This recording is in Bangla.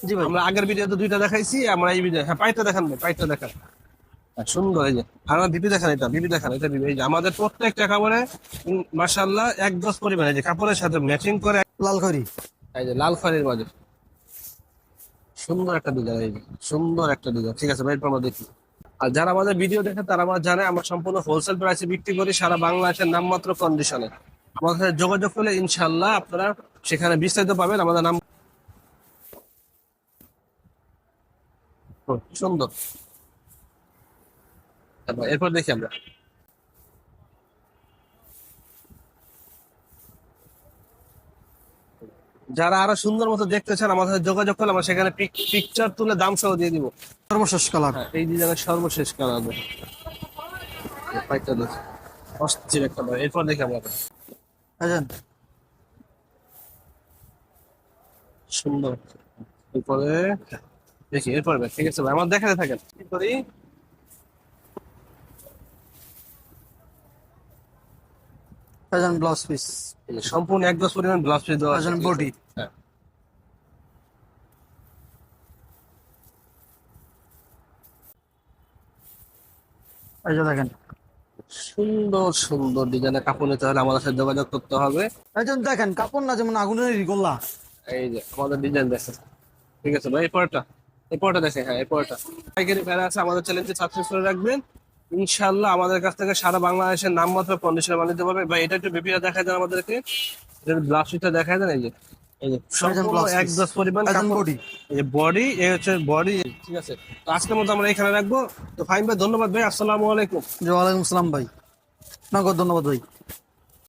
জি ভাই। আমরা আগের ভিডিওতে দুইটা দেখাইছি, আমরা এই ভিডিও, হ্যাঁ পাইটা দেখান ভাই, পাইটা দেখান। হ্যাঁ, সুন্দর এই যে, আর আমার বিপি দেখান, এটা বিপি দেখান, এটা বিপি। এই যে আমাদের প্রত্যেকটা কাপড়ে মাশাআল্লাহ এক গজ পরিমাণ, এই যে কাপড়ের সাথে ম্যাচিং করে, লাল খড়ি। এই যে লাল খয়েরির মাঝে সুন্দর একটা ডিজাইন, এই যে সুন্দর একটা ডিজাইন। ঠিক আছে ভাই, এরপর আমরা দেখি। আর যারা আমাদের ভিডিও দেখে তারা আমার জানে আমরা সম্পূর্ণ হোলসেল প্রাইসে বিক্রি করি সারা বাংলাদেশের নামমাত্র কন্ডিশনে। আমাদের সাথে যোগাযোগ করলে ইনশাল্লাহ আপনারা সেখানে বিস্তারিত পাবেন। আমাদের নাম সুন্দর। তারপর এরপর দেখি আমরা, যারা আরো সুন্দর মতো দেখতে চান আমাদের সাথে যোগাযোগ করলে আমরা সেখানে পিকচার তুলে দাম সহ দিয়ে দিব। সর্বশেষ কালার। হ্যাঁ, এই ডিজাইনের সর্বশেষ কালার পাইটা দেখি, অস্থির একটা ভাই। এরপর দেখি আমরা, ভাইজান সুন্দর। এরপরে দেখি, এরপর ভাই, ঠিক আছে ভাই, আমার দেখাতে থাকেন কি করি। ভাইজান ব্লাউজ পিস। এই যে সম্পূর্ণ এক গজ পরিমাণ ব্লাউজ পিস দেওয়া আছে, ভাইজান ঠিক আছে? বডি। হ্যাঁ, এই যে দেখেন। সুন্দর সুন্দর ডিজাইনের কাপড় নিতে হলে আমাদের সাথে যোগাযোগ করতে হবে। ভাইজান দেখেন কাপড় না যেমন আগুনের গোল্লা। এই যে আমাদের ডিজাইন দেখেন, ঠিক আছে ভাই। এরপরটা, এরপরটা দেখেন, হ্যাঁ এরপরটা পাইকারি প্যারা আছে। আমাদের চ্যালেঞ্জে সাবস্ক্রাইব করে রাখবেন, ইনশাল্লাহ আমাদের কাছ থেকে সারা বাংলাদেশের নামমাত্র কন্ডিশনে বানিয়ে দিতে পারবে। ভাই এটা একটু বেপিটা দেখা দেন আমাদেরকে, এটা ব্লাউজ পিসটা দেখা দেন। এই যে, এই যে ভাইজান সম্পূর্ণ ব্লাউজ এক পিস। গজ পরিমাণ ভাইজান কাপড়। বডি। এই যে বডি, এই হচ্ছে বডি, ঠিক আছে। তো আজকের মতো আমরা এখানে রাখবো। তো ফাইন ভাই, ধন্যবাদ ভাই, আসসালামু আলাইকুম। জি ওয়ালাইকুম আসসালাম ভাই। নগদ ধন্যবাদ ভাই।